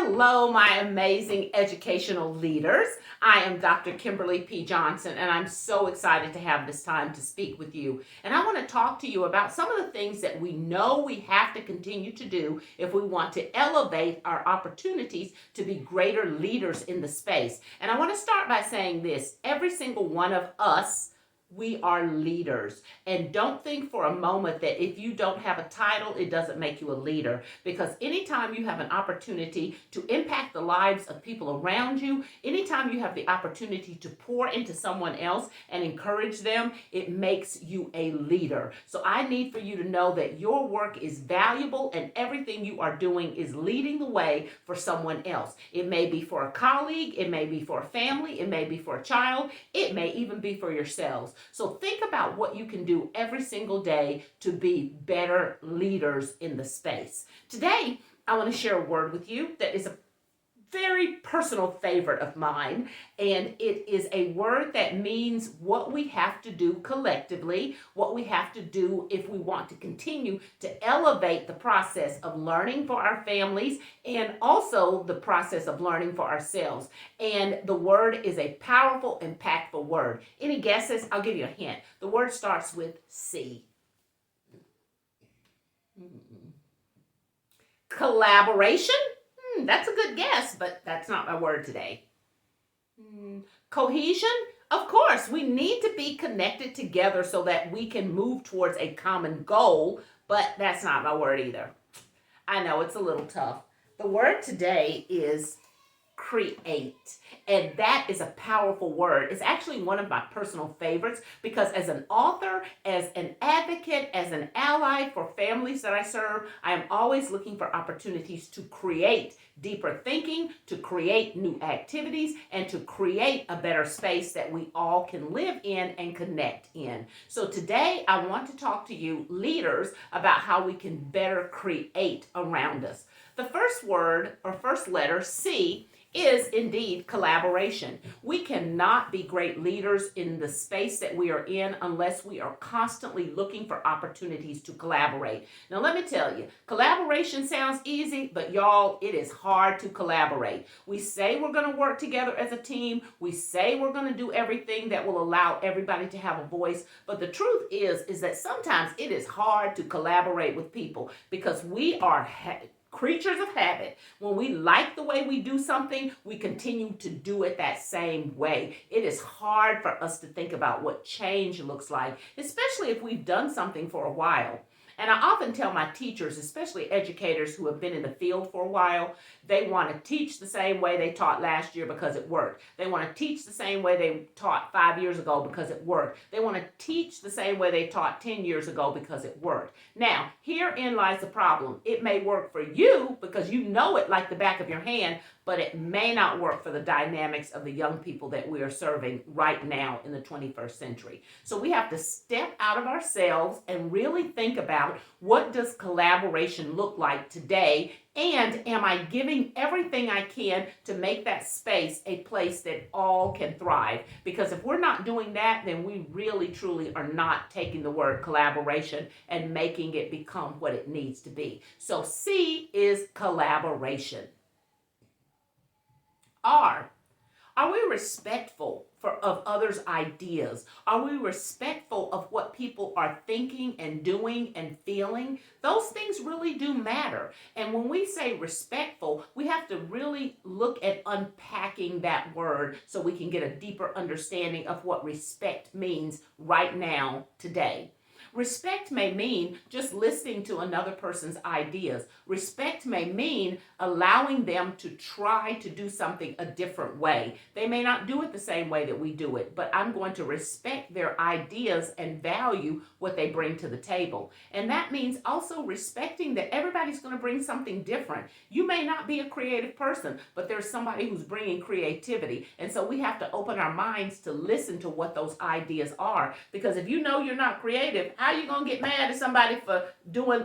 Hello, my amazing educational leaders. I am Dr. Kimberly P. Johnson, and I'm so excited to have this time to speak with you. And I want to talk to you about some of the things that we know we have to continue to do if we want to elevate our opportunities to be greater leaders in the space. And I want to start by saying this: every single one of us, we are leaders. And don't think for a moment that if you don't have a title, it doesn't make you a leader. Because anytime you have an opportunity to impact the lives of people around you, anytime you have the opportunity to pour into someone else and encourage them, it makes you a leader. So I need for you to know that your work is valuable and everything you are doing is leading the way for someone else. It may be for a colleague, it may be for a family, it may be for a child, it may even be for yourselves. So think about what you can do every single day to be better leaders in the space. Today, I want to share a word with you that is a very personal favorite of mine, and it is a word that means what we have to do collectively, what we have to do if we want to continue to elevate the process of learning for our families and also the process of learning for ourselves. And the word is a powerful, impactful word. Any guesses? I'll give you a hint. The word starts with C. Collaboration? That's a good guess, but that's not my word today. Cohesion? Of course, we need to be connected together so that we can move towards a common goal, but that's not my word either. I know it's a little tough. The word today is create. And that is a powerful word. It's actually one of my personal favorites because as an author, as an advocate, as an ally for families that I serve, I am always looking for opportunities to create deeper thinking, to create new activities, and to create a better space that we all can live in and connect in. So today I want to talk to you leaders about how we can better create around us. The first word or first letter, C, is indeed collaboration. We cannot be great leaders in the space that we are in unless we are constantly looking for opportunities to collaborate. Now, let me tell you, collaboration sounds easy, but y'all, it is hard to collaborate. We say we're going to work together as a team. We say we're going to do everything that will allow everybody to have a voice. But the truth is that sometimes it is hard to collaborate with people because we are creatures of habit. When we like the way we do something, we continue to do it that same way. It is hard for us to think about what change looks like, especially if we've done something for a while. And I often tell my teachers, especially educators who have been in the field for a while, they want to teach the same way they taught last year because it worked. They want to teach the same way they taught 5 years ago because it worked. They want to teach the same way they taught 10 years ago because it worked. Now, herein lies the problem. It may work for you because you know it like the back of your hand, but it may not work for the dynamics of the young people that we are serving right now in the 21st century. So we have to step out of ourselves and really think about, what does collaboration look like today? And am I giving everything I can to make that space a place that all can thrive? Because if we're not doing that, then we really, truly are not taking the word collaboration and making it become what it needs to be. So C is collaboration. Are we respectful of others' ideas? Are we respectful of what people are thinking and doing and feeling? Those things really do matter. And when we say respectful, we have to really look at unpacking that word so we can get a deeper understanding of what respect means right now, today. Respect may mean just listening to another person's ideas. Respect may mean allowing them to try to do something a different way. They may not do it the same way that we do it, but I'm going to respect their ideas and value what they bring to the table. And that means also respecting that everybody's going to bring something different. You may not be a creative person, but there's somebody who's bringing creativity. And so we have to open our minds to listen to what those ideas are. Because if you know you're not creative, how are you going to get mad at somebody for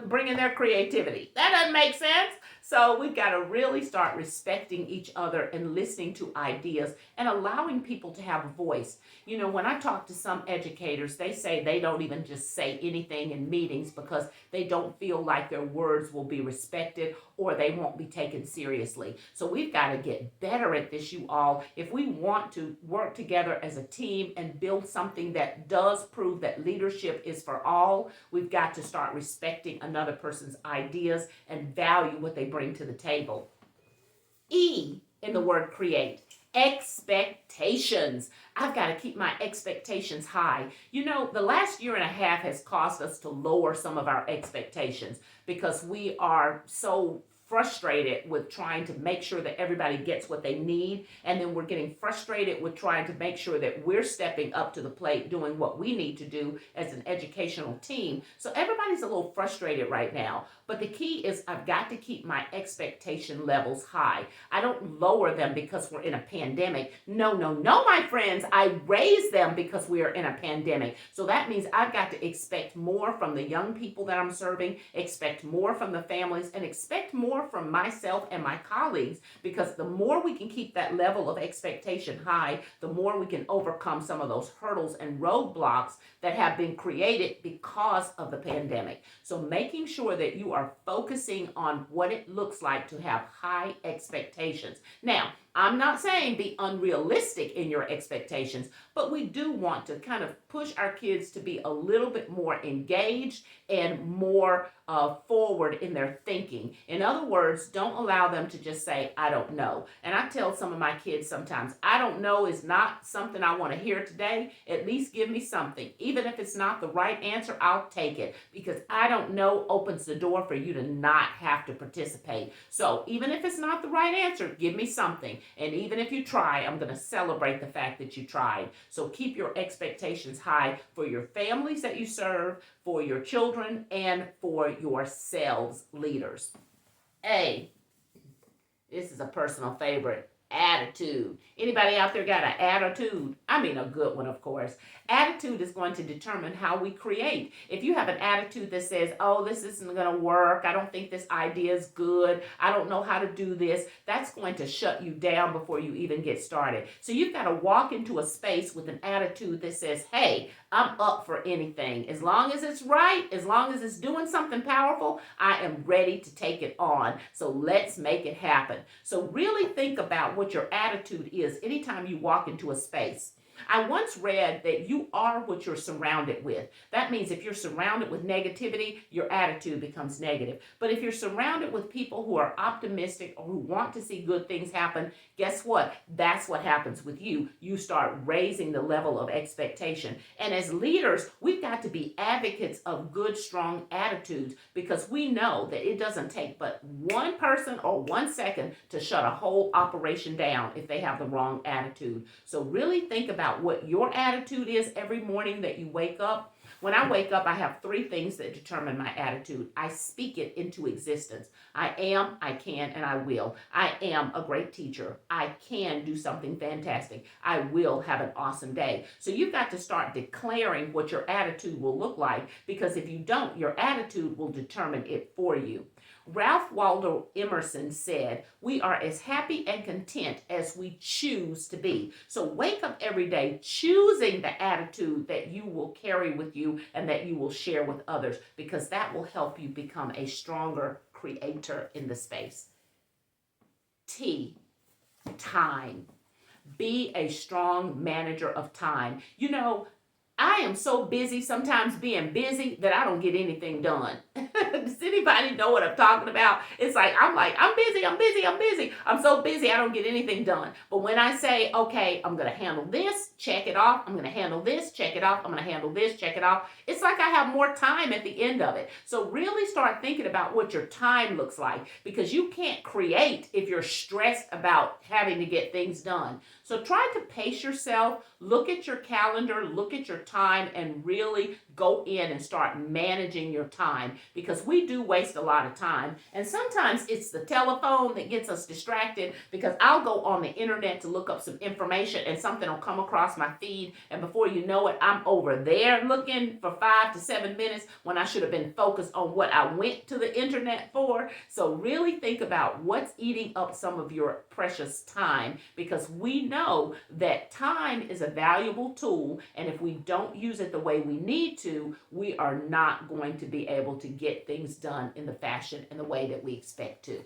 bringing their creativity? That doesn't make sense. So we've got to really start respecting each other and listening to ideas and allowing people to have a voice. You know, when I talk to some educators, they say they don't even just say anything in meetings because they don't feel like their words will be respected or they won't be taken seriously. So we've got to get better at this, you all. If we want to work together as a team and build something that does prove that leadership is for all, we've got to start respecting another person's ideas and value what they bring to the table. E in the word create. Expectations. I've got to keep my expectations high. You know, the last year and a half has caused us to lower some of our expectations because we are so frustrated with trying to make sure that everybody gets what they need, and then we're getting frustrated with trying to make sure that we're stepping up to the plate doing what we need to do as an educational team. So everybody's a little frustrated right now, but the key is I've got to keep my expectation levels high. I don't lower them because we're in a pandemic. No, my friends, I raise them because we are in a pandemic. So that means I've got to expect more from the young people that I'm serving, expect more from the families, and expect more from myself and my colleagues, because the more we can keep that level of expectation high, the more we can overcome some of those hurdles and roadblocks that have been created because of the pandemic. So making sure that you are focusing on what it looks like to have high expectations. Now, I'm not saying be unrealistic in your expectations, but we do want to kind of push our kids to be a little bit more engaged and more forward in their thinking. In other words, don't allow them to just say, I don't know. And I tell some of my kids sometimes, I don't know is not something I want to hear today. At least give me something. Even if it's not the right answer, I'll take it, because I don't know opens the door for you to not have to participate. So even if it's not the right answer, give me something. And even if you try, I'm going to celebrate the fact that you tried. So keep your expectations high for your families that you serve, for your children, and for yourselves, leaders. A, this is a personal favorite. Attitude. Anybody out there got an attitude? I mean a good one, of course. Attitude is going to determine how we create. If you have an attitude that says, oh, this isn't going to work, I don't think this idea is good, I don't know how to do this, that's going to shut you down before you even get started. So you've got to walk into a space with an attitude that says, hey, I'm up for anything. As long as it's right, as long as it's doing something powerful, I am ready to take it on. So let's make it happen. So really think about what your attitude is anytime you walk into a space. I once read that you are what you're surrounded with. That means if you're surrounded with negativity, your attitude becomes negative. But if you're surrounded with people who are optimistic or who want to see good things happen, guess what? That's what happens with you. You start raising the level of expectation. And as leaders, we've got to be advocates of good, strong attitudes, because we know that it doesn't take but one person or 1 second to shut a whole operation down if they have the wrong attitude. So really think about what your attitude is every morning that you wake up. When I wake up, I have 3 things that determine my attitude. I speak it into existence. I am, I can, and I will. I am a great teacher. I can do something fantastic. I will have an awesome day. So you've got to start declaring what your attitude will look like, because if you don't, your attitude will determine it for you. Ralph Waldo Emerson said, we are as happy and content as we choose to be. So wake up every day choosing the attitude that you will carry with you and that you will share with others, because that will help you become a stronger creator in the space. T, time. Be a strong manager of time. You know, I am so busy sometimes being busy that I don't get anything done. Does anybody know what I'm talking about? It's like, I'm busy. I'm so busy I don't get anything done. But when I say, okay, I'm going to handle this, check it off. I'm going to handle this, check it off. I'm going to handle this, check it off. It's like I have more time at the end of it. So really start thinking about what your time looks like, because you can't create if you're stressed about having to get things done. So try to pace yourself, look at your calendar, look at your time, and really go in and start managing your time, because we do waste a lot of time. And sometimes it's the telephone that gets us distracted, because I'll go on the internet to look up some information and something will come across my feed. And before you know it, I'm over there looking for 5 to 7 minutes when I should have been focused on what I went to the internet for. So really think about what's eating up some of your precious time, because we know that time is a valuable tool, and if we don't use it the way we need to, we are not going to be able to get things done in the fashion and the way that we expect to.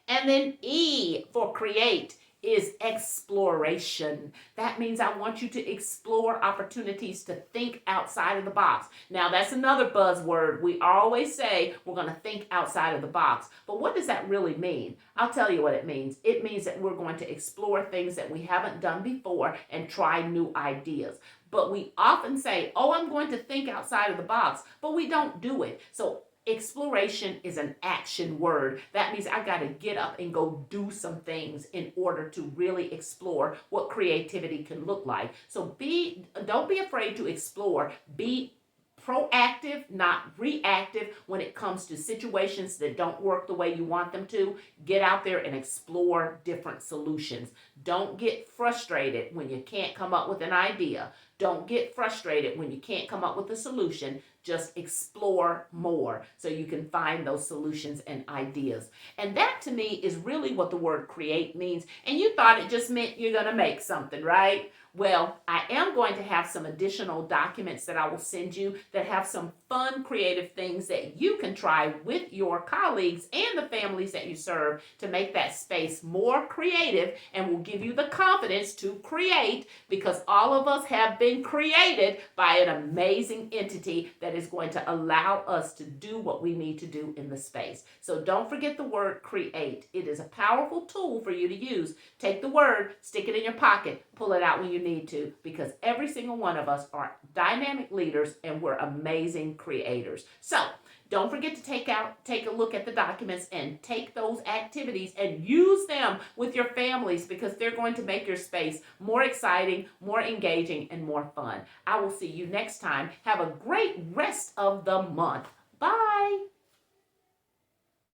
And then E for create is exploration. That means I want you to explore opportunities to think outside of the box. Now, that's another buzzword. We always say we're going to think outside of the box. But what does that really mean? I'll tell you what it means. It means that we're going to explore things that we haven't done before and try new ideas. But we often say, oh, I'm going to think outside of the box, but we don't do it. So exploration is an action word. That means I got to get up and go do some things in order to really explore what creativity can look like. So don't be afraid to explore. Be proactive, not reactive when it comes to situations that don't work the way you want them to. Get out there and explore different solutions. Don't get frustrated when you can't come up with an idea. Don't get frustrated when you can't come up with a solution. Just explore more so you can find those solutions and ideas. And that to me is really what the word create means. And you thought it just meant you're going to make something, right? Well, I am going to have some additional documents that I will send you that have some fun, creative things that you can try with your colleagues and the families that you serve to make that space more creative, and will give you the confidence to create, because all of us have been created by an amazing entity that is going to allow us to do what we need to do in the space. So don't forget the word create. It is a powerful tool for you to use. Take the word, stick it in your pocket, pull it out when you need to, because every single one of us are dynamic leaders and we're amazing creators. So don't forget to take a look at the documents and take those activities and use them with your families, because they're going to make your space more exciting, more engaging, and more fun. I will see you next time. Have a great rest of the month. Bye.